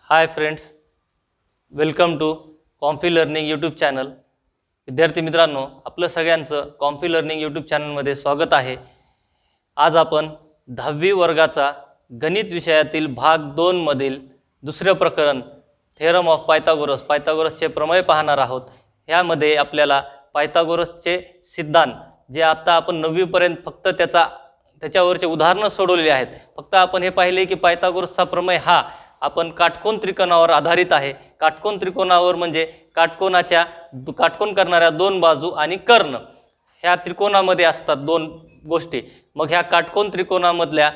High friends, welcome to Comfy Learning YouTube channel. विद्यार्थी मित्रांनो, आपलं सगळ्यांचं कॉम्फी लर्निंग यूट्यूब चॅनलमध्ये स्वागत आहे। आज आपण 10वी वर्गाचा गणित विषयातील भाग 2 मधील दुसरे प्रकरण थेरम ऑफ पायथागोरसचे प्रमेय पाहणार आहोत। यामध्ये आपल्याला पायथागोरसचे सिद्धांत जे आता आपण 9वी पर्यंत फक्त त्याच्यावरचे उदाहरणं सोडवलेली आहेत। फक्त आपण हे पाहिले की पायथागोरसचा प्रमेय हा आपण काटकोन त्रिकोणावर आधारित आहे। काटकोन त्रिकोणावर म्हणजे काटकोन करणाऱ्या दोन बाजू आणि कर्ण ह्या त्रिकोणामध्ये असतात दोन गोष्टी। मग ह्या काटकोन त्रिकोणामधल्या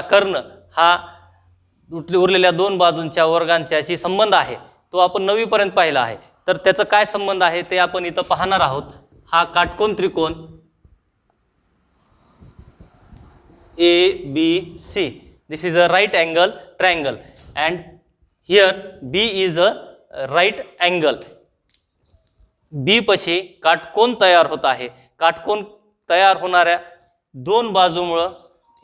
कर्ण हा उरलेल्या दोन बाजूंच्या वर्गांच्याशी संबंध आहे, तो आपण 9वी पर्यंत पाहिला आहे। तर त्याचा काय संबंध आहे ते आपण इथं पाहणार आहोत। हा काटकोन त्रिकोण ABC, this is a right angle triangle and here B is a right angle। B पशी काटकोन तयार होत आहे। काटकोन तयार होणाऱ्या दोन बाजूमुळे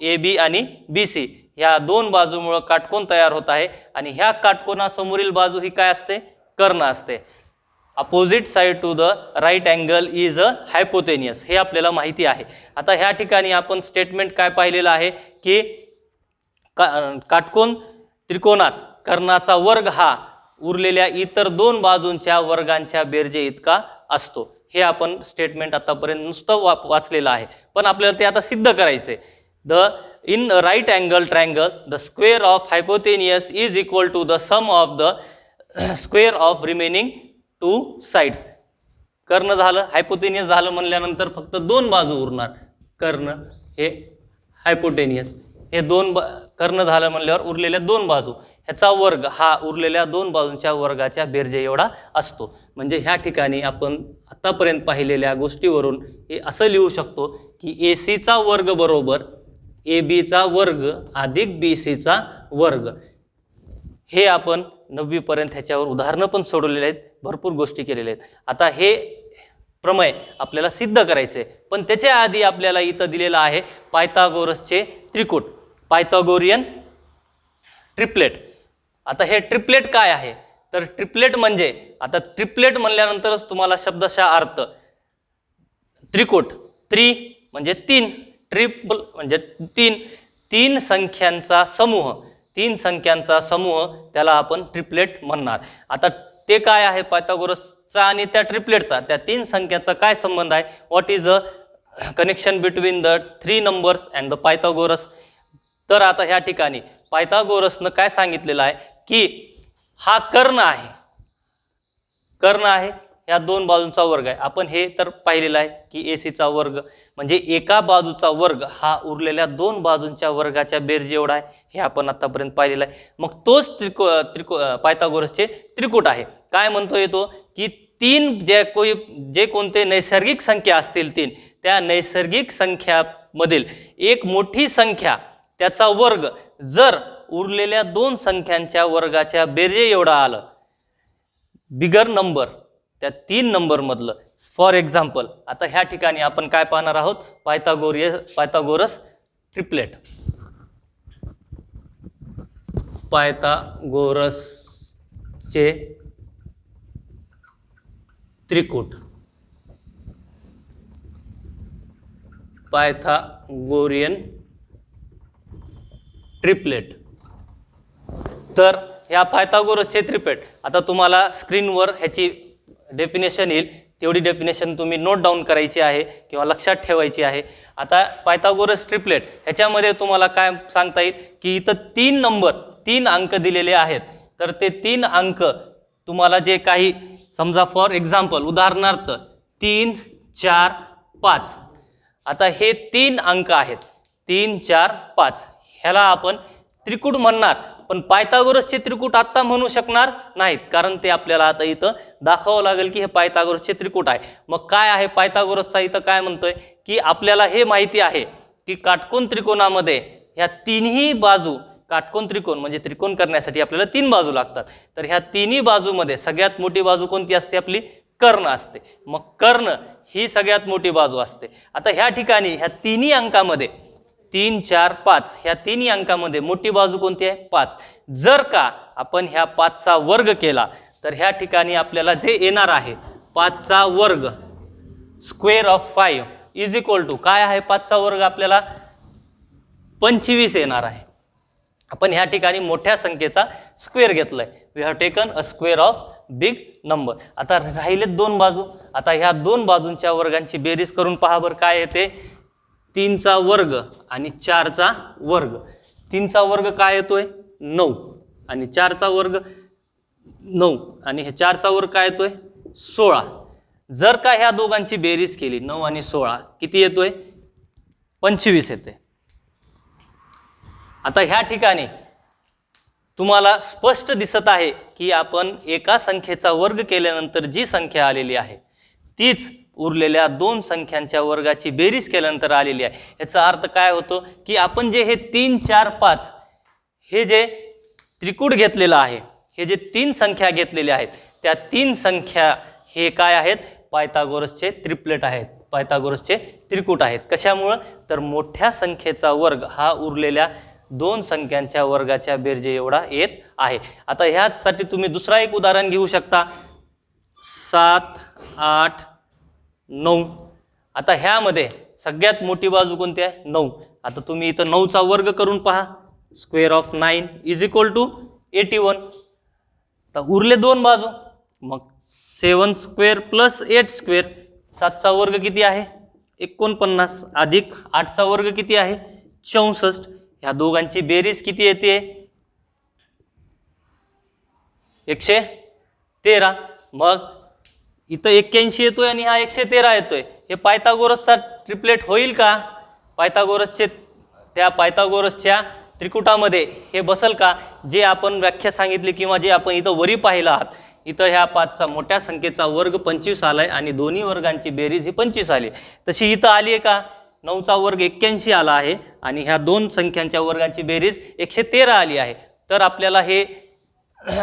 AB आणि BC ह्या दोन बाजूमुळे काटकोन तयार होत आहे आणि ह्या काटकोनासमोरील बाजू ही काय असते? कर्ण असते। Opposite side to the right angle is a hypotenuse, हे आपल्याला माहिती आहे। आता ह्या ठिकाणी आपण स्टेटमेंट काय पाहिलेलं आहे की काटकोन त्रिकोणात कर्णाचा वर्ग हा उरलेल्या इतर दोन बाजूंच्या वर्गांच्या बेरजे इतका असतो। हे आपण स्टेटमेंट आतापर्यंत नुसतं वाचलेलं आहे, पण आपल्याला ते आता सिद्ध करायचे। In right angle triangle the square of hypotenuse is equal to the sum of the square of remaining two sides. कर्ण झालं, हायपोटेनियस झालं म्हणल्यानंतर फक्त दोन बाजू उरणार। कर्ण हे हायपोटेनियस हे कर्ण झालं म्हणल्यावर उरलेल्या दोन बाजू ह्याचा वर्ग हा उरलेल्या दोन बाजूंच्या वर्गाच्या बेरजे एवढा असतो। म्हणजे ह्या ठिकाणी आपण आतापर्यंत पाहिलेल्या गोष्टीवरून हे असं लिहू शकतो की AC चा वर्ग बरोबर AB चा वर्ग अधिक BC चा वर्ग। हे आपण 9वी पर्यंत ह्याच्यावर उदाहरणं पण सोडवलेले आहेत, भरपूर गोष्टी केलेल्या आहेत। आता हे प्रमेय आपल्याला सिद्ध करायचे, पण त्याच्या आधी आपल्याला इथं दिलेला आहे पायथागोरसचे त्रिकूट, पायथागोरियन ट्रिपलेट। आता हे ट्रिपलेट काय आहे? तर ट्रिपलेट म्हणजे, आता ट्रिपलेट म्हणल्यानंतरच तुम्हाला शब्दशः अर्थ त्रिकूट, म्हणजे तीन, ट्रिपल म्हणजे तीन संख्यांचा समूह, तीन संख्यांचा समूह त्याला आपण ट्रिपलेट म्हणणार। आता ते काय आहे पायथागोरसचा आणि त्या ट्रिपलेटचा, त्या तीन संख्यांचा काय संबंध आहे? What is a connection between the 3 numbers and the Pythagoras? तर आता ह्या ठिकाणी पायथागोरसनं काय सांगितलेलं आहे की हा कर्ण आहे, कर्ण आहे या दोन बाजूंचा वर्ग आहे। आपण हे तर पाहिलेलं आहे की AC चा वर्ग म्हणजे एका बाजूचा वर्ग हा उरलेल्या दोन बाजूंच्या वर्गाच्या बेरजे एवढा आहे, हे आपण आतापर्यंत पाहिलेलं आहे। मग तोच पायथागोरसचे त्रिकूट आहे। काय म्हणतोय तो की तीन जे कोणते नैसर्गिक संख्या असतील तीन, त्या नैसर्गिक संख्यामधील एक मोठी संख्या त्याचा वर्ग जर उरलेल्या दोन संख्यांच्या वर्गाच्या बेरजे एवढा आलं, बिगर नंबर त्या 3 नंबर मधलं। फॉर एक्झाम्पल आता ह्या ठिकाणी आपण काय पाहणार आहोत? पायथागोरस ट्रिपलेट, पायथागोरसचे त्रिकूट, पायथागोरियन ट्रिपलेट। तर ह्या पायथागोरसचे त्रिपलेट, आता तुम्हाला स्क्रीनवर ह्याची डेफिनेशन येईल, तेवढी डेफिनेशन तुम्ही नोट डाऊन करायची आहे किंवा लक्षात ठेवायची आहे। आता पायथागोरस ट्रिपलेट ह्याच्यामध्ये तुम्हाला काय सांगता येईल की इथं 3 अंक दिलेले आहेत। तर ते 3 अंक तुम्हाला जे काही समजा फॉर एक्झाम्पल उदाहरणार्थ 3, 4, 5, आता हे 3 अंक आहेत, 3, 4, 5 ह्याला आपण त्रिकूट म्हणणार। पण पायथागोरसचे त्रिकूट आता म्हणू शकणार नाहीत, कारण ते आपल्याला आता इथं दाखवावं लागेल की हे पायथागोरसचे त्रिकूट आहे। मग काय आहे पायथागोरसचा इथं काय म्हणतोय की आपल्याला हे माहिती आहे की काटकोन त्रिकोणामध्ये ह्या तिन्ही बाजू, काटकोन त्रिकोण म्हणजे त्रिकोण करण्यासाठी आपल्याला 3 बाजू लागतात। तर ह्या तिन्ही बाजूमध्ये सगळ्यात मोठी बाजू कोणती असते? आपली कर्ण असते। मग कर्ण ही सगळ्यात मोठी बाजू असते। आता ह्या ठिकाणी ह्या तिन्ही अंकामध्ये 3 4 5 ह्या तिन्ही अंकामध्ये मोठी बाजू कोणती आहे 5. जर का आपण ह्या 5चा वर्ग केला तर ह्या ठिकाणी आपल्याला जे येणार आहे 5चा वर्ग square of 5 is equal to काय आहे 5चा वर्ग आपल्याला 25 येणार आहे. आपण ह्या ठिकाणी मोठ्या संख्येचा स्क्वेअर घेतलाय. We have taken a square of big number. आता राहिलेत दोन बाजू. आता ह्या दोन बाजूंच्या वर्गांची बेरीज करून पहा बरं काय येते. 3चा वर्ग आणि 4चा वर्ग. 3चा वर्ग काय येतोय 9 आणि 4चा वर्ग 9 आणि हे 4चा वर्ग काय येतोय 16. जर का ह्या दोघांची बेरीज केली 9 आणि 16 किती येतोय 25 येते. आता ह्या ठिकाणी तुम्हाला स्पष्ट दिसत आहे की आपण एका संख्येचा वर्ग केल्यानंतर जी संख्या आलेली आहे तीच उरलेल्या दोन संख्यांच्या वर्गाची बेरीज केल्यानंतर आलेली आहे. याचा अर्थ काय होतो की आपण जे हे 3 4 5 हे जे त्रिकूट घेतलेलं आहे, हे जे 3 संख्या घेतलेल्या आहेत त्या 3 संख्या हे काय आहेत पायथागोरसचे ट्रिपलेट आहेत, पायथागोरसचे त्रिकूट आहेत. कशामुळं तर मोठ्या संख्येचा वर्ग हा उरलेल्या दोन संख्यांच्या वर्गाच्या बेरजे एवढा येत आहे. आता ह्यासाठी तुम्ही दुसरा एक उदाहरण घेऊ शकता 7 8 9. आता ह्यामध्ये सगळ्यात मोठी बाजू कोणती आहे 9. आता तुम्ही इथं 9चा वर्ग करून पहा square of 9 is equal to 81. आता उरले दोन बाजू मग 7 स्क्वेअर प्लस 8 स्क्वेअर. 7चा वर्ग किती आहे 49 अधिक 8चा वर्ग किती आहे 64. ह्या दोघांची बेरीज किती येते 113. मग इथं 81 येतोय आणि हा 113 येतोय. हे पायथागोरसचा ट्रिपलेट होईल का. त्या पायथागोरसच्या त्रिकुटामध्ये हे बसल का. जे आपण व्याख्या सांगितली किंवा जे आपण इथं वरी पाहिलं आहात इथं ह्या 5चा मोठ्या संख्येचा वर्ग 25 आलाय आणि दोन्ही वर्गांची बेरीज ही 25 आली. तशी इथं आली आहे का 9चा वर्ग 81 आला आहे आणि ह्या दोन संख्यांच्या वर्गांची बेरीज 113 आली आहे. तर आपल्याला हे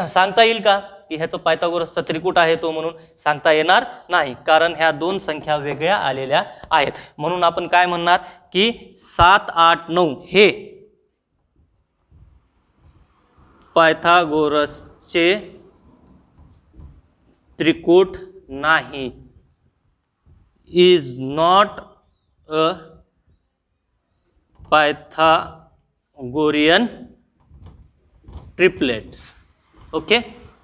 सांगता येईल का की ह्याचं पायथागोरसचा त्रिकूट आहे तो म्हणून सांगता येणार नाही, कारण ह्या दोन संख्या वेगळ्या आलेल्या आहेत. म्हणून आपण काय म्हणणार की 7 8 9 हे पायथागोरसचे त्रिकूट नाही, is not a Pythagorean triplets. Okay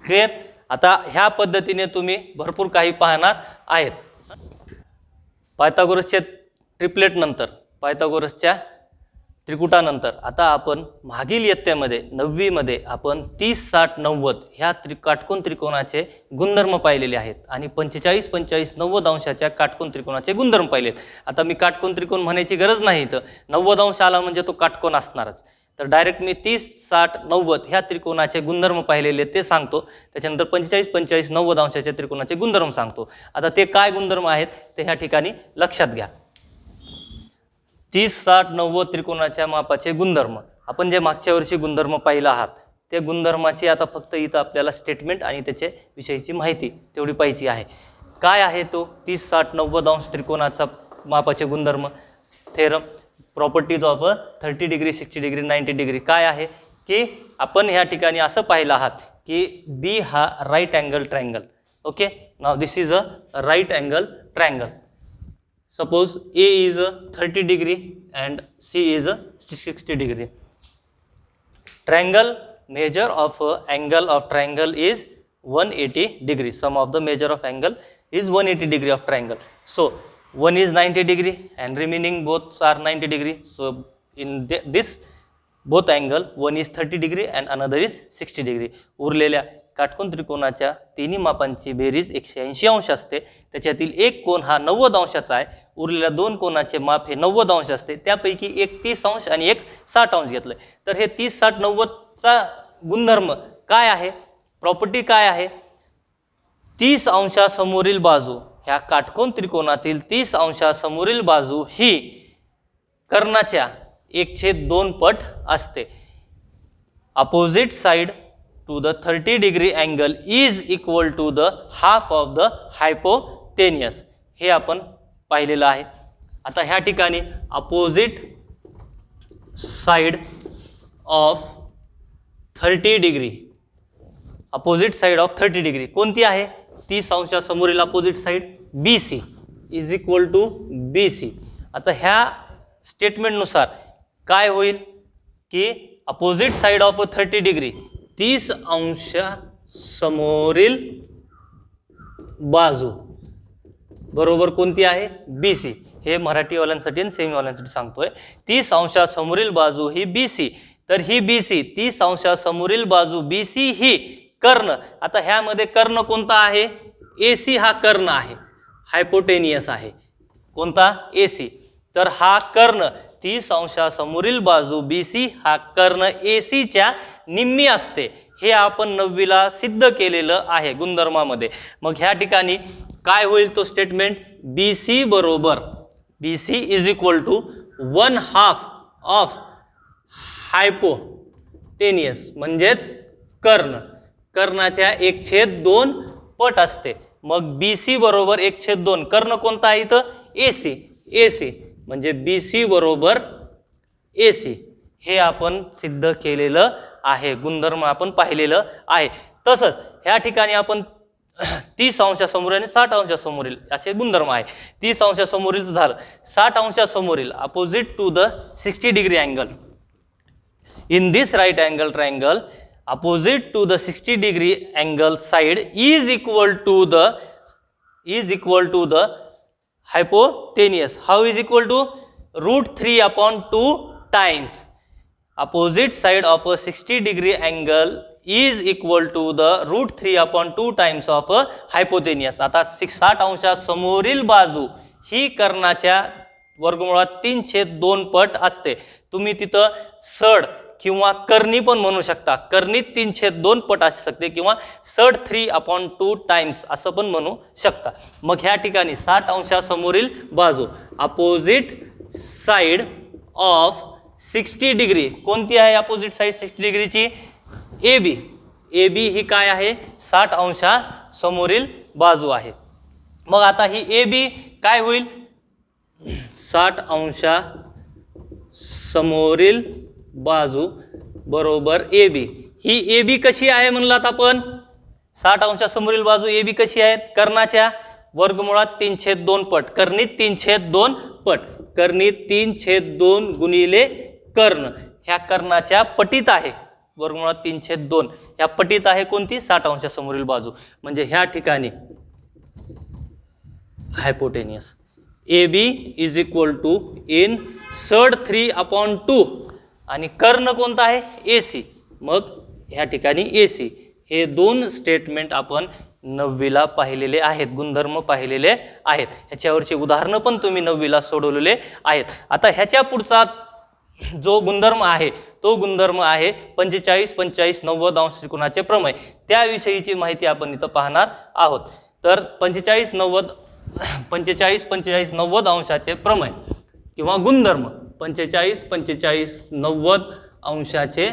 clear. आता ह्या पद्धतीने तुम्ही भरपूर काही पाहणार आहेत. पायथागोरसचे ट्रिपलेट नंतर पायथागोरसच्या त्रिकुटानंतर आता आपण मागील इयत्तेमध्ये 9वी मध्ये आपण 30 60 90 ह्या काटकोन त्रिकोणाचे गुणधर्म पाहिलेले आहेत आणि 45 45 90 अंशाच्या काटकोन त्रिकोणाचे गुणधर्म पाहिलेत. आता मी काटकोन त्रिकोण म्हणायची गरज नाही, तर 90 अंश आला म्हणजे तो काटकोन असणारच. तर डायरेक्ट मी 30 60 90 ह्या त्रिकोणाचे गुणधर्म पाहिलेले ते सांगतो. त्याच्यानंतर 45 45 90 अंशाच्या त्रिकोणाचे गुणधर्म सांगतो. आता ते काय गुणधर्म आहेत ते ह्या ठिकाणी लक्षात घ्या. 30 60 90 त्रिकोणाच्या मापाचे गुणधर्म आपण जे मागच्या वर्षी गुणधर्म पाहिला आहात ते गुणधर्माची आता फक्त इथं आपल्याला स्टेटमेंट आणि त्याच्या विषयीची माहिती तेवढी पाहिजे आहे. काय आहे तो 30 60 90 अंश त्रिकोणाचा मापाचे गुणधर्म theorem. Properties of 30 degree 60 degree 90 degree काय आहे की आपण ह्या ठिकाणी असं पाहिलं आहात की बी हा right angle triangle. Okay now this is a right angle triangle. Suppose A is a 30 degree and C is a 60 degree. Triangle measure of angle of triangle is 180 degree. Sum of the measure of angle is 180 degree of triangle. So one is 90 degree and remaining both are 90 degree. So in this both angle one is 30 degree and another is 60 degree. उरलेल्या काटकोन त्रिकोणाच्या तिन्ही मापांची बेरीज 180 अंश असते. त्याच्यातील एक कोन हा 90 अंशाचा आहे. उरलेल्या दोन कोनाचे माप हे 90 अंश असते. त्यापैकी एक 30 अंश आणि एक 60 अंश घेतलंय. तर हे 30 60 90चा गुणधर्म काय आहे, प्रॉपर्टी काय आहे. 30 अंशासमोरील बाजू ह्या काटकोन त्रिकोणातील 30 अंशासमोरील बाजू ही कर्णाच्या 1/2 पट असते. Opposite side to the 30 degree angle is equal to the half of the hypotenuse. हे आपण पाहिलेलं आहे. आता ह्या ठिकाणी opposite side of 30 degree, opposite side of 30 degree कोणती आहे? 30 अंशासमोरील opposite side BC is equal to BC. आता ह्या स्टेटमेंटनुसार काय होईल की अपोजिट साइड ऑफ 30 डिग्री 30 अंशासमोरील बाजू बरोबर कोणती आहे? BC. हे मराठीवाल्यांसाठी आणि सेमीवाल्यांसाठी सांगतोय. 30 अंशासमोरील बाजू ही BC, तर ही BC 30 अंशासमोरील बाजू BC ही कर्ण. आता ह्यामध्ये कर्ण कोणता आहे? AC हा कर्ण आहे, हायपोटेनियस आहे. कोणता? AC. तर हा कर्ण 30 अंशासमोरील बाजू BC हा कर्ण AC च्या निम्मी असते. हे आपण 9वीला सिद्ध केलेलं आहे गुणधर्मामध्ये. मग ह्या ठिकाणी काय होईल तो स्टेटमेंट? BC बरोबर BC is equal to 1/2 of hypotenuse म्हणजेच कर्ण. कर्णाच्या 1/2 पट असते. मग BC बरोबर 1/2. कर्ण कोणता आहे इथं? AC. AC म्हणजे BC बरोबर AC. हे आपण सिद्ध केलेलं आहे, गुणधर्म आपण पाहिलेलं आहे. तसंच ह्या ठिकाणी आपण 30 अंशासमोरील आणि 60 अंशासमोरील असे गुणधर्म आहे. 30 अंशासमोरील झालं, 60 अंशासमोरील opposite to the 60 degree angle. In this right angle triangle opposite to the 60 degree angle side is equal to the hypotenuse. How is equal to? √3/2 times opposite side of a 60 degree angle is equal to the √3/2 times of a hypotenuse. आता 60 अंशासमोरील बाजू ही कर्णाच्या वर्गमुळात 3/2 पट असते. तुम्ही तिथं सड किंवा कर्णी पण म्हणू शकता. कर्णी 3/2 पट असू शकते किंवा सड 3/2 टाइम्स असं पण म्हणू शकता. मग ह्या ठिकाणी 60 अंशासमोरील बाजू अपोजिट साइड ऑफ 60 डिग्री कोणती आहे? Opposite side 60 डिग्रीची AB. AB ही काय आहे? 60 अंशासमोरील बाजू आहे. मग आता ही AB काय होईल? 60 अंशासमोरील बाजू बरोबर AB. ही AB कशी आहे म्हणलात आपण? 60 अंशासमोरील बाजू AB कशी आहे? कर्णाच्या वर्गमुळात 3/2 पट. कर्णी 3/2 पट. कर्णी 3/2 गुणिले कर्ण. ह्या कर्णाच्या पटीत आहे. वर्गमुळात 3/2 ह्या पटीत आहे कोणती? 60 अंशासमोरील बाजू. म्हणजे ह्या ठिकाणी hypotenuse AB is equal to in सड 3/2 आणि कर्ण कोणता आहे? AC. मग ह्या ठिकाणी AC. हे 2 स्टेटमेंट आपण 9वीला पाहिलेले आहेत, गुणधर्म पाहिलेले आहेत. ह्याच्यावरची उदाहरणं पण तुम्ही 9वीला सोडवलेले आहेत. आता ह्याच्या पुढचा जो गुणधर्म आहे तो गुणधर्म आहे 45, 45, 90 अंश त्रिकोणाचे प्रमेय. त्याविषयीची माहिती आपण इथं पाहणार आहोत. तर 45, 90 अंशाचे प्रमेय किंवा गुणधर्म. 45, 90 अंशाचे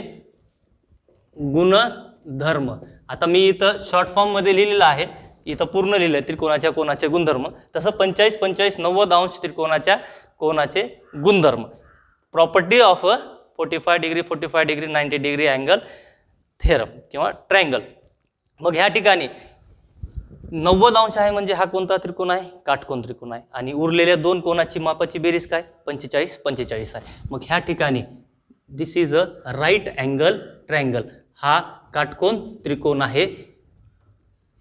गुणधर्म. आता मी इथं शॉर्ट फॉर्म मध्ये लिहिलेलं आहे, इथं पूर्ण लिहिलंय त्रिकोणाच्या कोनाचे गुणधर्म. तसं 45, 90 अंश त्रिकोणाच्या कोनाचे गुणधर्म. Property of 45 degree 90 degree angle theorem किंवा ट्रायंगल. मग ह्या ठिकाणी 90 अंश आहे म्हणजे हा कोणता त्रिकोण आहे? काटकोन त्रिकोण आहे. आणि उरलेल्या 2 कोनाची मापाची बेरीज काय? 45, 45 आहे. मग ह्या ठिकाणी this is a right angle triangle. हा काटकोन त्रिकोण आहे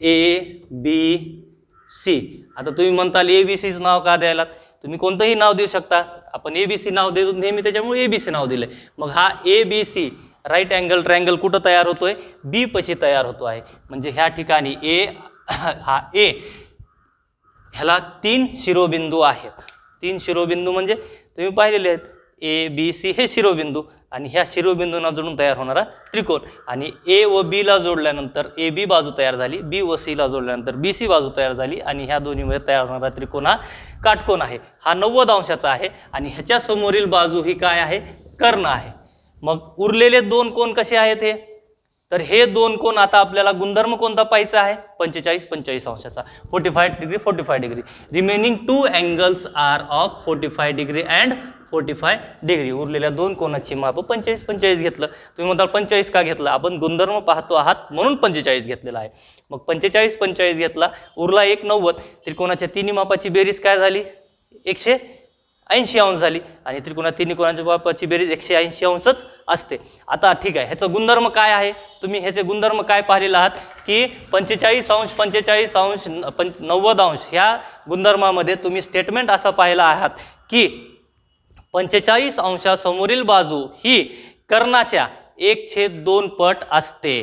ABC. आता तुम्ही म्हणताल ABCचं नाव का द्यायला? तुम्ही कोणतंही नाव देऊ शकता. आपण ABC नाव देतो नेहमी, त्याच्यामुळे ABC नाव दिलंय. मग हा ABC राईट अँगल ट्रायंगल कुठं तयार होतोय? B पशी तयार होतो आहे. म्हणजे ह्या ठिकाणी हा A ह्याला 3 शिरोबिंदू आहेत. 3 शिरोबिंदू म्हणजे तुम्ही पाहिलेले आहेत. ABC हे शिरोबिंदू आणि ह्या शिरोबिंदूंना जोडून तयार होणारा त्रिकोण. आणि A व B ला जोडल्यानंतर AB बाजू तयार झाली, B व C ला जोडल्यानंतर BC बाजू तयार झाली आणि ह्या दोन्हीमुळे तयार होणारा त्रिकोण हा काटकोन आहे. हा 90 अंशाचा आहे आणि ह्याच्या समोरील बाजू ही काय आहे? कर्ण आहे. मग उरलेले 2 कोण कसे आहेत? हे तर हे दोन कोण आता आपल्याला गुणधर्म कोणता पाहायचा आहे 45 अंशाचा 45 degree 45 degree. Remaining 2 angles are of 45 degree and 45 degree. उरलेल्या दोन कोणाची माप 45 घेतलं. तुम्ही म्हणताल 45 का घेतलं? आपण गुणधर्म पाहतो आहात म्हणून 45 घेतलेला आहे. मग 45 घेतला, उरला 190. त्रिकोणाच्या तिन्ही मापाची बेरीज काय झाली 180 अंश झाली आणि तिन्ही कोणाच्या मापाची बेरीज 180 अंशच असते. आता ठीक आहे, ह्याचं गुणधर्म काय आहे? तुम्ही ह्याचे गुणधर्म काय पाहिलेला आहात की 45 अंश 90 अंश ह्या गुणधर्मामध्ये तुम्ही स्टेटमेंट असं पाहिलं आहात की 45 अंशासमोरील बाजू ही कर्णाच्या 1/2 पट असते.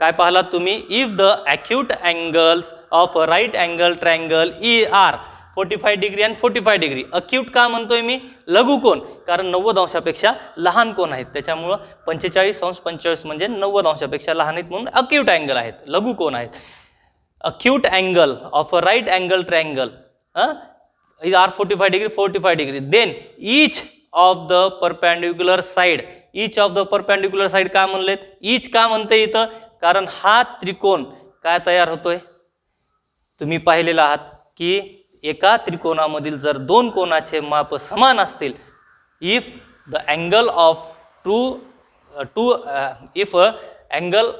काय पाहिलात तुम्ही? If the acute angles of a right angle triangle are 45 degree and 45 degree. Acute का म्हणतोय मी? लघु कोण, कारण 90 अंशापेक्षा लहान कोण आहेत, त्याच्यामुळं 45 अंश 45 म्हणजे 90 अंशापेक्षा लहान आहेत म्हणून अक्यूट अँगल आहेत, लघु कोण आहेत. Acute angle of a right angle triangle are 45 degree then each of the perpendicular side. Each of the perpendicular side का म्हणलेत? ईच का म्हणते इथं? कारण हा त्रिकोण काय तयार होतोय? तुम्ही पाहिलेला आहात की एका त्रिकोणामधील जर दोन कोणाचे माप समान असतील, if the angle of if angle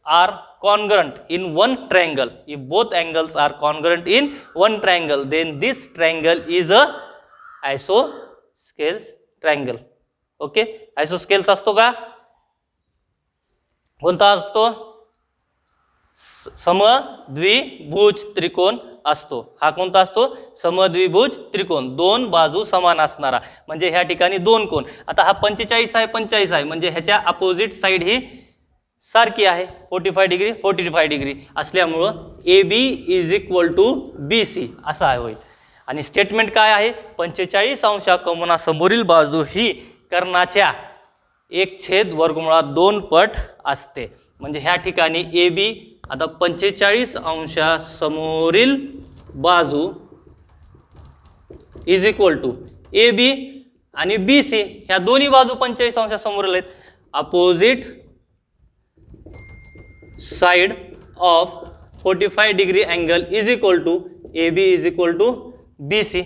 are congruent in one triangle, if both angles are congruent in one triangle, then this triangle is a isosceles triangle. Okay, isosceles असतो का? कोणता असतो? समद्विभुज त्रिकोण असतो. हा कोणता असतो? समद्विभुज त्रिकोण, दोन बाजू समान असणारा. म्हणजे ह्या ठिकाणी दोन कोण. आता हा 45 आहे म्हणजे ह्याच्या अपोजिट साइड ही सारखी आहे 45 डिग्री असल्यामुळं AB = BC असा होईल. आणि स्टेटमेंट काय आहे? 45 अंशासमोरील बाजू ही कर्णाच्या 1/2 पट असते. म्हणजे ह्या ठिकाणी AB आता 45 अंशासमोरील बाजू = AB आणि BC ह्या दोन्ही बाजू 45 अंशासमोरील आहेत. Opposite side of 45 degree angle AB = BC.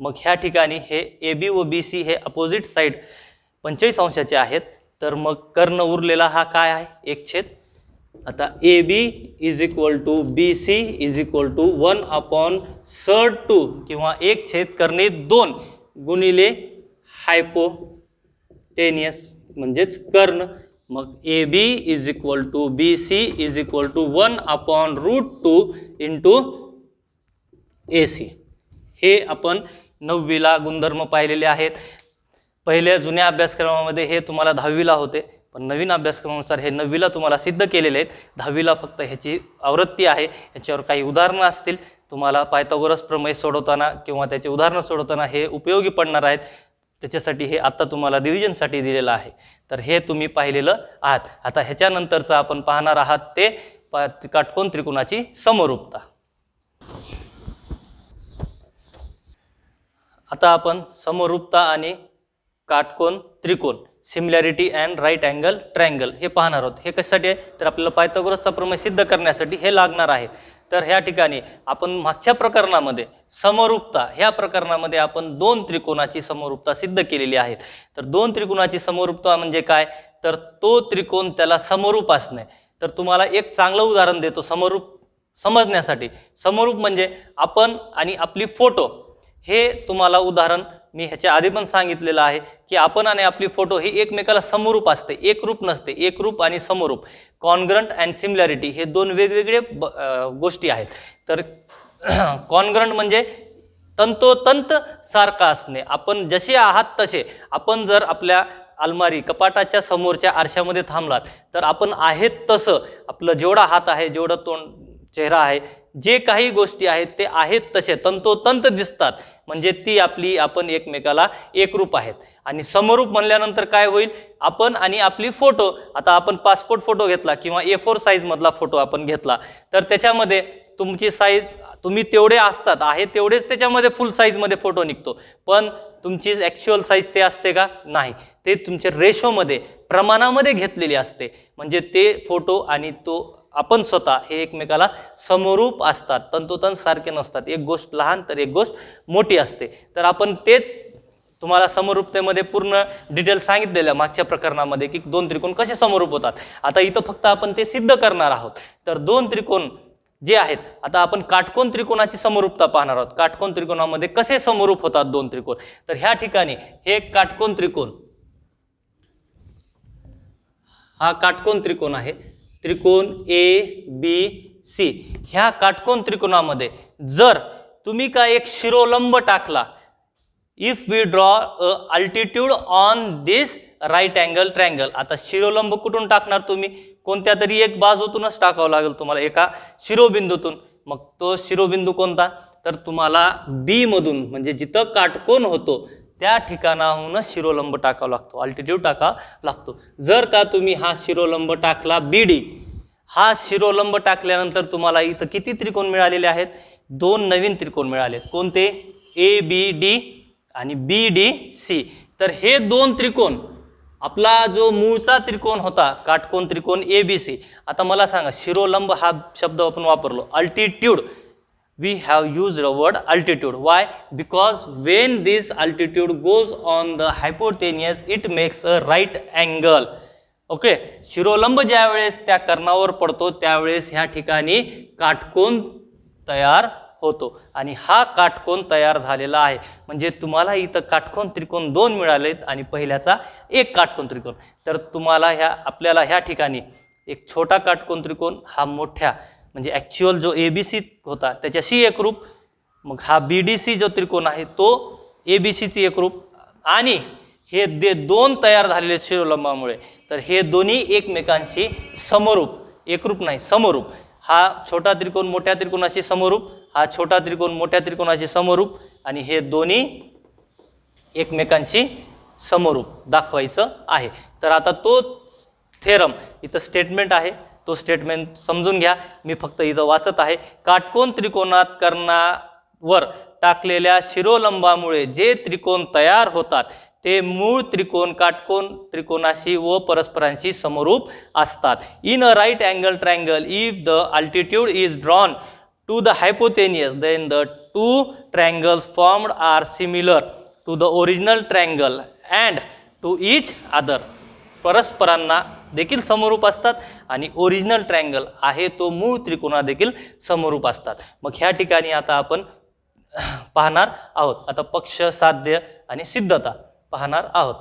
मग ह्या ठिकाणी हे AB व BC हे अपोजिट साइड 45 अंशाचे आहेत. तर मग कर्ण उरलेला हा काय आहे? 1/. आता AB = BC = 1/2 किंवा 1/2 गुणिले हायपोटेनियस म्हणजेच कर्ण. मग AB = BC = 1/√2 इंटू AC. हे आपण 9वीला गुणधर्म पाहिलेले आहेत. पहिल्या जुन्या अभ्यासक्रमामध्ये हे तुम्हाला 10वीला होते, पण नवीन अभ्यासक्रमानुसार हे 9वीला तुम्हाला सिद्ध केलेले आहेत. 10वीला फक्त ह्याची आवृत्ती आहे, ह्याच्यावर काही उदाहरणं असतील. तुम्हाला पायथागोरस प्रमेय सोडवताना किंवा त्याचे उदाहरणं सोडवताना हे उपयोगी पडणार आहेत. त्याच्यासाठी हे आता तुम्हाला रिव्हिजनसाठी दिलेलं आहे. तर हे तुम्ही पाहिलेलं आहात. आता ह्याच्यानंतरचं आपण पाहणार आहात ते काटकोन त्रिकोणाची समरूपता. आता आपण समरूपता आणि काटकोन त्रिकोण similarity and right angle triangle हे पाहणार आहोत. हे कशासाठी आहे? तर आपल्याला पायथागोरसचा प्रमेय सिद्ध करण्यासाठी हे लागणार आहे. तर ह्या ठिकाणी आपण मागच्या प्रकरणामध्ये समरूपता ह्या प्रकरणामध्ये आपण दोन त्रिकोणाची समरूपता सिद्ध केलेली आहे. तर दोन त्रिकोणाची समरूपता म्हणजे काय? तर तो त्रिकोण त्याला समरूप असणे. तर तुम्हाला एक चांगलं उदाहरण देतो समरूप समजण्यासाठी. समरूप म्हणजे आपण आणि आपली फोटो, हे तुम्हाला उदाहरण मी ह्याच्या आधी पण सांगितलेलं आहे की आपण आणि आपली फोटो ही एकमेकाला समरूप असते, एकरूप नसते. एकरूप आणि समरूप, कॉन्ग्रंट अँड सिमिलॅरिटी हे दोन वेगवेगळे गोष्टी आहेत. तर कॉन्ग्रंट म्हणजे तंतोतंत सारखा असणे, आपण जसे आहात तसे. आपण जर आपल्या अलमारी कपाटाच्या समोरच्या आरशामध्ये थांबलात तर आपण आहेत तसं, आपलं जेवढा हात आहे, जेवढं तोंड चेहरा आहे, जे काही गोष्टी आहेत ते आहेत तसे तंतोतंत दिसतात. म्हणजे ती आपण एकमेकाला एकरूप आहेत. आणि समरूप म्हणल्यानंतर काय होईल? आपण आणि आपली फोटो, आता आपण पासपोर्ट फोटो घेतला किंवा A4 साईज मधला फोटो आपण घेतला तर त्याच्यामध्ये तुमची साईज तुम्ही तेवढे असतात आहे तेवढेच त्याच्यामध्ये फुल साईजमध्ये फोटो निघतो, पण तुमची ॲक्च्युअल साईज ते असते का? नाही, ते तुमच्या रेशोमध्ये प्रमाणामध्ये घेतलेली असते. म्हणजे ते फोटो आणि तो आपण स्वतः हे एकमेकाला समरूप असतात, तंतोतंत सारखे नसतात. एक गोष्ट लहान तर एक गोष्ट मोठी असते. तर आपण तेच तुम्हाला समरूपतेमध्ये पूर्ण डिटेल सांगितलेलं मागच्या प्रकरणामध्ये की दोन त्रिकोण कसे समरूप होतात. आता इथं फक्त आपण ते सिद्ध करणार आहोत. तर दोन त्रिकोण जे आहेत, आता आपण काटकोन त्रिकोणाची समरूपता पाहणार आहोत. काटकोन त्रिकोणामध्ये कसे समरूप होतात दोन त्रिकोण. तर ह्या ठिकाणी हे काटकोन त्रिकोण, हा काटकोन त्रिकोण आहे, त्रिकोण ABC. ह्या काटकोन त्रिकोणामध्ये जर तुम्ही का एक शिरोलंब टाकला, if we draw altitude on this right angle triangle. आता शिरोलंब कुठून टाकणार तुम्ही? कोणत्या तरी एक बाजूतूनच टाकावं लागेल तुम्हाला, एका शिरोबिंदूतून. मग तो शिरोबिंदू कोणता? तर तुम्हाला बी मधून, म्हणजे जिथं काटकोन होतो त्या ठिकाणाहूनच शिरोलंब टाकावा लागतो, अल्टिट्यूड टाकावा लागतो. जर का तुम्ही हा शिरोलंब टाकला BD, हा शिरोलंब टाकल्यानंतर तुम्हाला इथं किती त्रिकोण मिळालेले आहेत? दोन नवीन त्रिकोण मिळालेत. कोणते? ABD आणि BDC. तर हे दोन त्रिकोण, आपला जो मूळचा त्रिकोण होता काटकोन त्रिकोण ABC. आता मला सांगा, शिरोलंब हा शब्द आपण वापरलो, altitude, we have used the word altitude. Why? Because when this altitude goes on the hypotenuse, it makes a right angle. Okay, शिरोलंब ज्या वेळेस त्या कर्णावर पडतो त्यावेळेस ह्या ठिकाणी काटकोन तयार होतो, आणि हा काटकोन तयार झालेला आहे. म्हणजे तुम्हाला इथं काटकोन त्रिकोण दोन मिळालेत आणि पहिल्याचा एक काटकोन त्रिकोण. तर तुम्हाला आपल्याला ह्या ठिकाणी एक छोटा काटकोन त्रिकोण, हा मोठ्या म्हणजे ॲक्च्युअल जो ABC होता त्याच्याशी एकरूप, मग हा BDC जो त्रिकोण आहे तो ABCची एकरूप, आणि हे दोन तयार झालेले शिरोलंबामुळे तर हे दोन्ही एकमेकांशी समरूप, एकरूप नाही समरूप. हा छोटा त्रिकोण मोठ्या त्रिकोणाशी समरूप, हा छोटा त्रिकोण मोठ्या त्रिकोणाशी समरूप, आणि हे दोन्ही एकमेकांशी समरूप दाखवायचं आहे. तर आता तो थेरम इथं स्टेटमेंट आहे, तो स्टेटमेंट समजून घ्या. मी फक्त इथं वाचत आहे. काटकोन त्रिकोणात कर्णावर टाकलेल्या शिरोलंबामुळे जे त्रिकोण तयार होतात ते मूळ त्रिकोण काटकोन त्रिकोणाशी व परस्परांशी समरूप असतात. In a right angle triangle, if the altitude is drawn to the hypotenuse, then the two triangles formed are similar to the original triangle and to each other. परस्परांना देखील समरूप असतात आणि ओरिजिनल ट्रायंगल आहे तो मूळ त्रिकोणा देखील समरूप असतात. मग ह्या ठिकाणी आता आपण पाहणार आहोत, आता पक्ष, साध्य आणि सिद्धता पाहणार आहोत.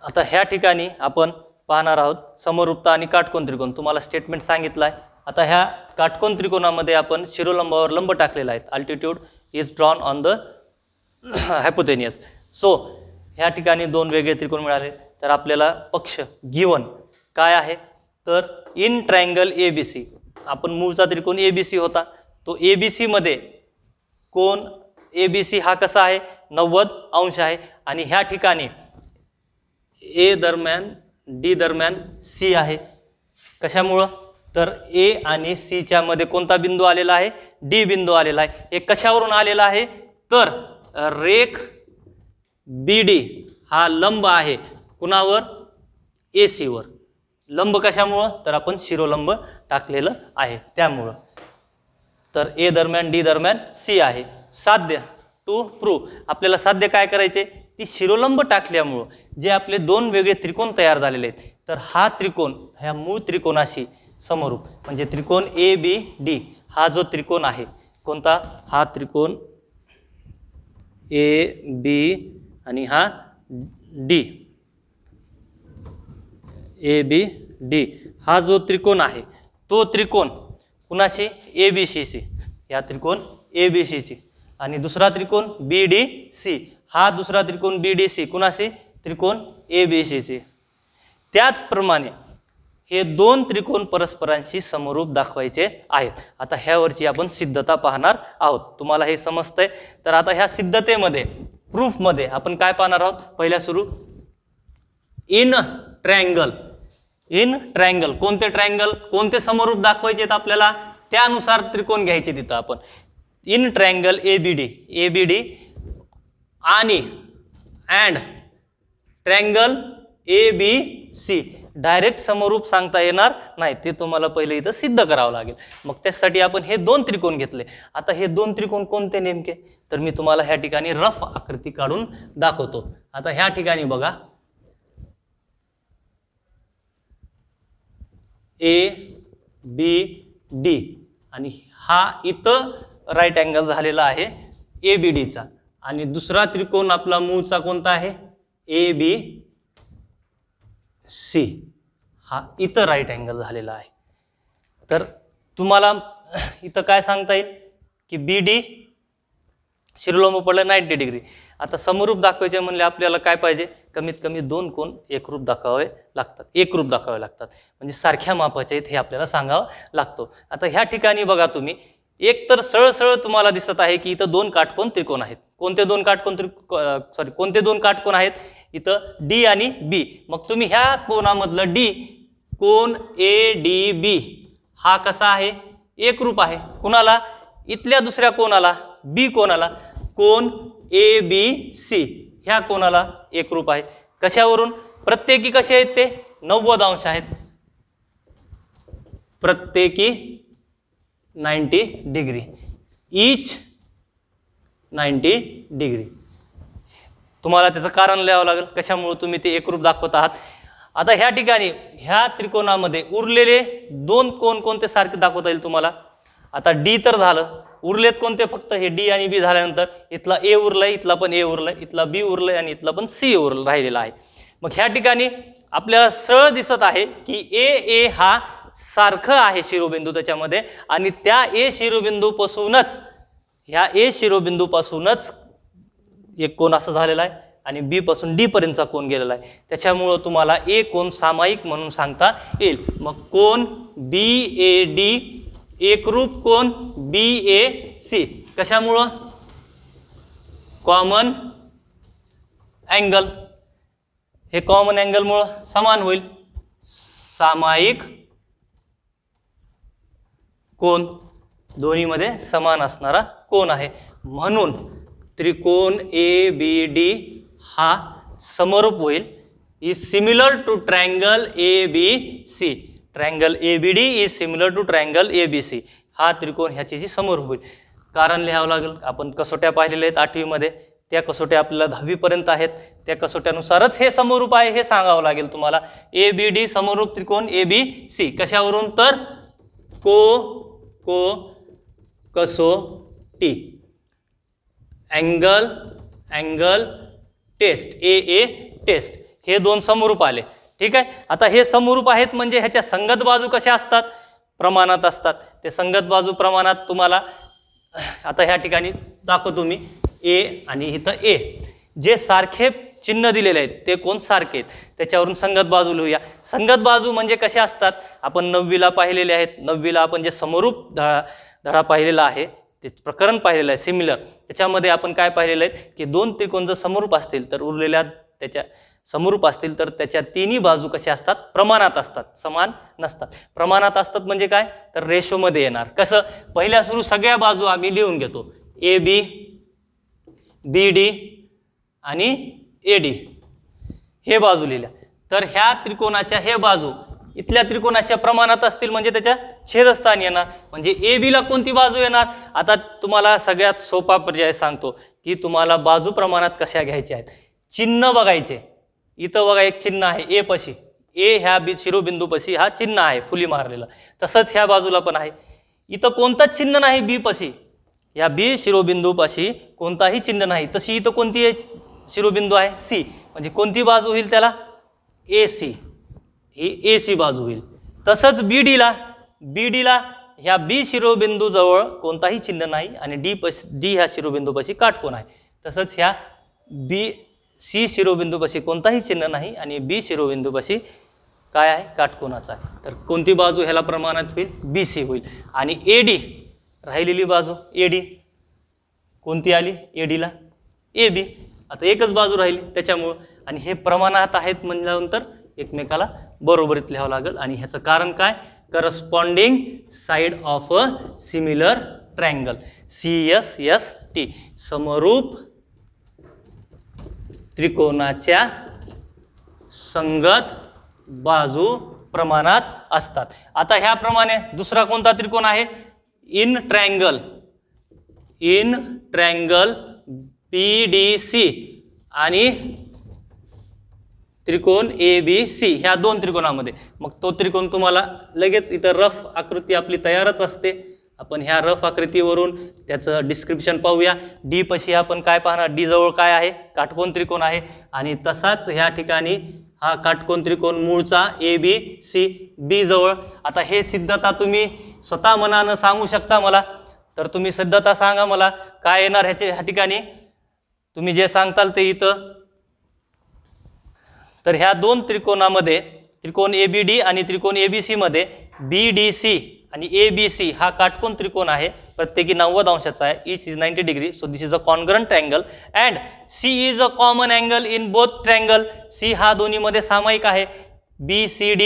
आता ह्या ठिकाणी आपण पाहणार आहोत समरूपता आणि काटकोन त्रिकोण. तुम्हाला स्टेटमेंट सांगितलं आहे. आता ह्या काटकोन त्रिकोणामध्ये आपण शिरोलंबावर लंब टाकलेला आहे, altitude is drawn on the hypotenuse. So ह्या ठिकाणी दोन वेगळे त्रिकोण मिळाले. तर आपल्याला पक्ष गिवन काय आहे? तर इन ट्रायंगल ABC, आपण मूळचा त्रिकोण ABC होता, तो ABC मध्ये कोण ABC हा कसा आहे? 90 अंश आहे, आणि ह्या ठिकाणी A दरम्यान D दरम्यान C आहे. कशामुळं? तर A आणि C च्या मध्ये कोणता बिंदू आलेला आहे? D बिंदू आलेला आहे. हे कशावरून आलेला आहे? तर रेख BD हा लंब आहे कुणावर? AC वर. लंब कशामुळं? तर आपण शिरोलंब टाकलेलं आहे त्यामुळं. तर A दरम्यान D दरम्यान C आहे. साध्य टू प्रूव्ह, आपल्याला साध्य काय करायचे? ती शिरोलंब टाकल्यामुळं जे आपले दोन वेगळे त्रिकोण तयार झालेले आहेत, तर हा त्रिकोण ह्या मूळ त्रिकोणाशी समरूप, म्हणजे त्रिकोण ABD हा जो त्रिकोण आहे, कोणता? हा त्रिकोण AB आणि हा D, ABD हा जो त्रिकोण आहे तो त्रिकोण कुणाशी? ABCशी, या त्रिकोण ABCशी, आणि दुसरा त्रिकोण BDC, हा दुसरा त्रिकोण BDC कुणाशी? त्रिकोण ABCशी. त्याचप्रमाणे हे दोन त्रिकोण परस्परांशी समरूप दाखवायचे आहेत. आता ह्यावरची आपण सिद्धता पाहणार आहोत. तुम्हाला हे समजतंय? तर आता ह्या सिद्धतेमध्ये, प्रूफमध्ये आपण काय पाहणार आहोत? पहिल्या सुरू इन ट्रायंगल, इन ट्रायंगल. कोणते ट्रायंगल, कोणते समरूप दाखवायचे आहेत आपल्याला, त्यानुसार त्रिकोण घ्यायचे तिथं आपण. इन ट्रायंगल एबीडी आणि अँड ट्रायंगल एबीसी. डायरेक्ट समरूप सांगता येणार नाही, ते तुम्हाला पहिले इथं सिद्ध करावं लागेल. मग त्यासाठी आपण हे दोन त्रिकोण घेतले. आता हे दोन त्रिकोण कोणते नेमके, तर मी तुम्हाला ह्या ठिकाणी रफ आकृती काढून दाखवतो. आता ह्या ठिकाणी बघा, ए बी डी आणि हा इथं राईट अँगल झालेला आहे ए बी डीचा. आणि दुसरा त्रिकोण आपला मूळचा कोणता आहे, ए बी सी, हा इथं राईट अँगल झालेला आहे. तर तुम्हाला इथं काय सांगता येईल की बी डी शिरोलंब पडलं 90 डिग्री. आता समरूप दाखवायचे म्हणले आपल्याला काय पाहिजे, कमीत कमी दोन कोण एकरूप दाखवावे लागतात, म्हणजे सारख्या मापाचे आहेत हे आपल्याला सांगावं लागतो. आता ह्या ठिकाणी बघा तुम्ही, एक तर सरळ तुम्हाला दिसत आहे की इथं दोन काटकोन त्रिकोण आहेत. कोणते दोन काटकोन आहेत इथं, डी आणि बी. मग तुम्ही ह्या कोणामधलं डी, कोण ए डी बी हा कसा आहे, एकरूप आहे. कुणाला, इथल्या दुसऱ्या कोणाला, बी कोणाला, कोण ए बी सी ह्या कोणाला एकरूप आहे. कशावरून, प्रत्येकी कसे आहेत ते 90 अंश आहेत, प्रत्येकी 90 डिग्री, ईच 90 डिग्री. तुम्हाला त्याचं कारण लिहावं लागेल कशामुळे तुम्ही ते एकरूप दाखवत आहात. आता ह्या ठिकाणी ह्या त्रिकोणामध्ये उरलेले दोन कोण कोणते सारखे दाखवता येईल तुम्हाला. आता डी तर झालं, उरलेत कोणते, फक्त हे डी आणि बी झाल्यानंतर इथला ए उरलाय, इथला पण ए उरलाय, इथला बी उरलाय आणि इथला पण सी राहिलेला आहे. मग ह्या ठिकाणी आपल्याला सरळ दिसत आहे की ए हा सारखं आहे शिरोबिंदू त्याच्यामध्ये, आणि त्या ए शिरोबिंदूपासूनच, ह्या ए शिरोबिंदूपासूनच एक कोण असं झालेला आहे आणि बी पासून डी पर्यंतचा कोण गेलेला आहे. त्याच्यामुळं तुम्हाला ए कोण सामायिक म्हणून सांगता येईल. मग कोण बी ए डी एकरूप कोण बी ए सी, कशामुळं, कॉमन अँगल, हे कॉमन अँगलमुळं समान होईल, सामायिक कोण, दोन्हीमध्ये समान असणारा कोण आहे. म्हणून त्रिकोण ए बी डी हा समरूप होईल, is similar to triangle A B C. Triangle A B D is similar to triangle A B C. हा त्रिकोण ह्याची जी समरूप होईल. कारण लिहावं लागेल, आपण कसोट्या पाहिलेल्या आहेत 8वीमध्ये, त्या कसोट्या आपल्याला 10वीपर्यंत आहेत, त्या कसोट्यानुसारच हे समरूप आहे हे सांगावं लागेल तुम्हाला. ए बी डी समरूप त्रिकोण ए बी सी कशावरून, तर कसोटी, अँगल टेस्ट, ए टेस्ट, हे दोन समरूप आले. ठीक आहे. आता हे समरूप आहेत म्हणजे ह्याच्या संगत बाजू कशा असतात, प्रमाणात असतात. ते संगत बाजू प्रमाणात तुम्हाला आता ह्या ठिकाणी दाखवतो मी, ए आणि इथं ए, जे सारखे चिन्ह दिलेले आहेत ते कोण सारखे आहेत, त्याच्यावरून संगत बाजू लिहूया. संगत बाजू म्हणजे कशा असतात, आपण 9वीला पाहिलेले आहेत. 9वीला आपण जे समरूप धडा पाहिलेला आहे, ते प्रकरण पाहिलेलं आहे सिमिलर, त्याच्यामध्ये आपण काय पाहिलेलं आहे की दोन त्रिकोण जर समरूप असतील तर उरलेल्या त्याच्या समरूप असतील तर त्याच्या तिन्ही बाजू कशा असतात, प्रमाणात असतात, समान नसतात. प्रमाणात असतात म्हणजे काय, तर रेशोमध्ये येणार. कसं, पहिल्या सुरू सगळ्या बाजू आम्ही लिहून घेतो, ए बी, बी डी आणि ए डी हे बाजू लिहिल्या. तर ह्या त्रिकोणाच्या हे बाजू इथल्या त्रिकोणाच्या प्रमाणात असतील म्हणजे त्याच्या छेदस्थान येणार. म्हणजे ए बीला कोणती बाजू येणार, आता तुम्हाला सगळ्यात सोपा पर्याय सांगतो की तुम्हाला बाजू प्रमाणात कशा घ्यायच्या आहेत. चिन्ह बघायचे, इथं बघा एक चिन्ह आहे ए पशी, ए ह्या बी शिरोबिंदूपशी हा चिन्ह आहे फुली मारलेलं, तसंच ह्या बाजूला पण आहे. इथं कोणताच चिन्ह नाही बी पशी, या बी शिरोबिंदूपाशी कोणताही चिन्ह नाही. तशी इथं कोणती शिरोबिंदू आहे, सी, म्हणजे कोणती बाजू होईल त्याला, ए सी, ही ए सी बाजू होईल. तसंच बी डीला ह्या बी शिरोबिंदूजवळ कोणताही चिन्ह नाही आणि डी ह्या शिरोबिंदूपाशी काटकोन आहे. तसंच ह्या बी सी शिरोबिंदूपाशी कोणताही चिन्ह नाही आणि बी शिरोबिंदूपाशी काय आहे, काटकोनाचा आहे. तर कोणती बाजू ह्याला प्रमाणात होईल, बी सी होईल. आणि ए डी राहिलेली बाजू ए डी कोणती आली, ए डीला ए बी. आता एकच बाजू राहिली त्याच्यामुळं, आणि हे प्रमाणात आहेत म्हणल्यानंतर एकमेकाला बरोबरीत लिहावं लागेल. आणि ह्याचं कारण काय, corresponding side of a similar triangle, CSST, समरूप त्रिकोणाच्या संगत बाजू प्रमाणात असतात. आता ह्याप्रमाणे दुसरा कोणता त्रिकोण आहे, इन ट्रायंगल PDC आणि त्रिकोण ABC, ह्या दोन त्रिकोणामध्ये. मग तो त्रिकोण तुम्हाला लगेच इथं रफ आकृती आपली तयारच असते. आपण ह्या रफ आकृतीवरून त्याचं डिस्क्रिप्शन पाहूया. डी पाशी आपण काय पाहणार, डी जवळ काय आहे, काटकोन त्रिकोण आहे. आणि तसाच ह्या ठिकाणी हा काटकोन त्रिकोण मूळचा ABC B जवळ. आता हे सिद्धता तुम्ही स्वतः मनानं सांगू शकता मला, तर तुम्ही सिद्धता सांगा मला काय येणार ह्या ठिकाणी. तुम्ही जे सांगताल ते इथं. तर ह्या दोन त्रिकोणामध्ये, त्रिकोण ABD आणि त्रिकोण ABC मध्ये BDC आणि ABC हा काटकोन त्रिकोण आहे, प्रत्येकी 90 अंशाचा आहे. Each is 90 degree, so this is a congruent triangle and C is a common angle in both triangle. C हा दोन्ही मध्ये सामायिक आहे. BCD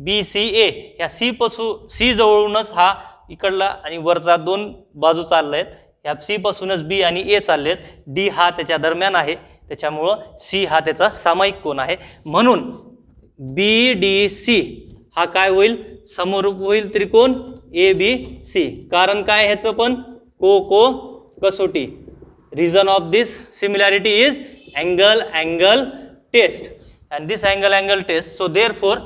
BCA या C जवळूनच हा इकडला आणि वरचा दोन बाजू चाललेत. या C पासूनच B आणि A चाललेत. D हा त्याच्या दरम्यान आहे, त्याच्यामुळं C हा त्याचा सामायिक कोन आहे. म्हणून BDC हा काय होईल, समरूप होईल त्रिकोण ABC. कारण काय ह्याचं पण कसोटी. Reason of this similarity is angle test and this angle test. So therefore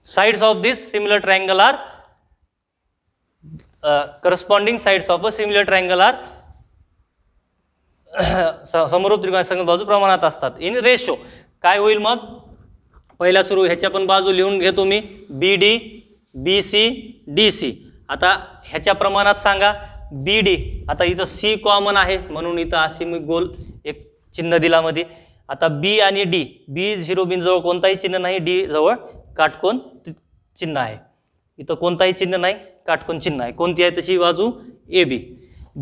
sides of this similar triangle are corresponding sides of a similar triangle are समरूप त्रिकोणाच्या संगत बाजू प्रमाणात असतात इन रेशो. काय होईल मग, पहिला सुरू ह्याच्या पण बाजू लिहून घेतो मी, BD BC DC. आता ह्याच्या प्रमाणात सांगा BD. आता इथं C कॉमन आहे म्हणून इथं अशी मी गोल एक चिन्ह दिला मध्ये. आता B आणि D, B शिरोबिंदू जवळ कोणताही चिन्ह नाही, D जवळ काटकोन चिन्ह आहे. इथं कोणताही चिन्ह नाही, काटकोन चिन्ह आहे. कोणती आहे तशी बाजू AB.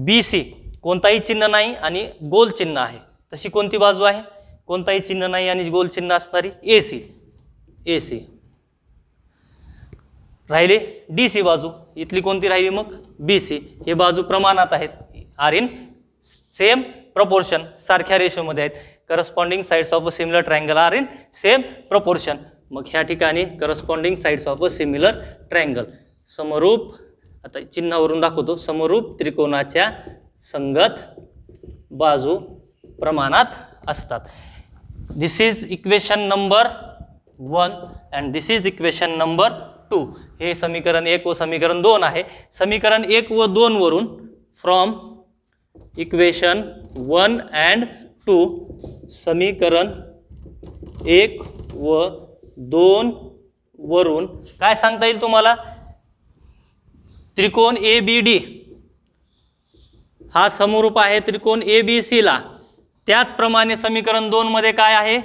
BC कोणताही चिन्ह नाही आणि गोल चिन्ह आहे, तशी कोणती बाजू आहे, कोणताही चिन्ह नाही आणि गोल चिन्ह असणारी AC. राहिली DC बाजू, इथली कोणती राहिली मग BC. हे बाजू प्रमाणात आहेत, आर इन सेम प्रपोर्शन, सारख्या रेशोमध्ये आहेत. Corresponding sides of a similar triangle are in same proportion. मग ह्या ठिकाणी corresponding sides of a similar triangle, समरूप, आता चिन्हावरून दाखवतो, समरूप त्रिकोणाच्या संगत बाजू प्रमाणात असतात. This is equation number 1 and this is equation number 2. हे समीकरण 1 व समीकरण 2 आहे. समीकरण 1 व 2 वरून, फ्रॉम इक्वेशन 1 अँड 2, समीकरण 1 व 2 वरून काय सांगता येईल तुम्हाला, त्रिकोण ABD हा समरूप आहे त्रिकोण ABC ला. त्याचप्रमाणे समीकरण 2 मध्ये काय आहे,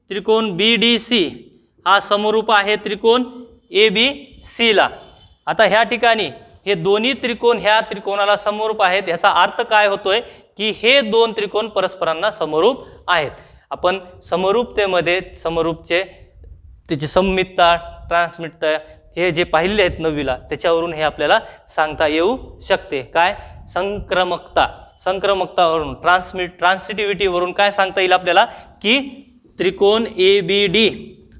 त्रिकोण BDC हा समरूप आहे त्रिकोण ABC ला. आता ह्या ठिकाणी हे दोन्ही त्रिकोण ह्या त्रिकोणाला समरूप आहेत. ह्याचा अर्थ काय होतोय की हे दोन त्रिकोण परस्परांना समरूप आहेत. आपण समरूपतेमध्ये समरूपचे त्याची सममितता, ट्रान्समितता हे जे पाहिले आहेत 9वीला, त्याच्यावरून हे आपल्याला सांगता येऊ शकते. काय, संक्रमकतावरून, ट्रान्सिटिव्हिटीवरून काय सांगता येईल आपल्याला की त्रिकोण ABD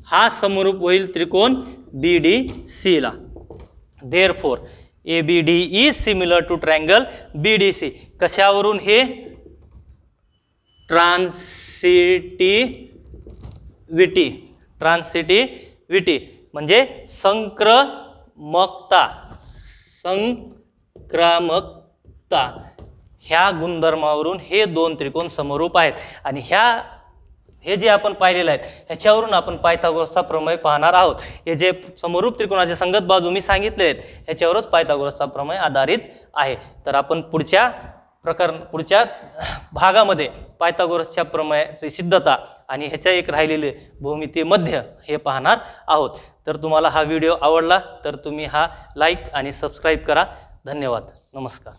हा समरूप होईल त्रिकोण BDC ला. Therefore ABD is similar to triangle BDC. कशावरून हे, ट्रान्सिटिव्हिटी म्हणजे संक्रामकता ह्या गुणधर्मावरून हे दोन त्रिकोण समरूप आहेत. आणि हे जे आपण पाहिलेलं आहे ह्याच्यावरून आपण पायथागोरसचा प्रमेय पाहणार आहोत. हे जे समरूप त्रिकोणाचे संगत बाजू मी सांगितले आहेत ह्याच्यावरच पायथागोरसचा प्रमेय आधारित आहे. तर आपण पुढच्या भागामध्ये पायथागोरसच्या प्रमेयाची सिद्धता आणि ह्याच्या एक राहिलेले भूमितीय मध्य हे पाहणार आहोत. तर तुम्हाला हा व्हिडिओ आवडला तर तुम्ही हा लाईक आणि सबस्क्राईब करा. धन्यवाद. नमस्कार.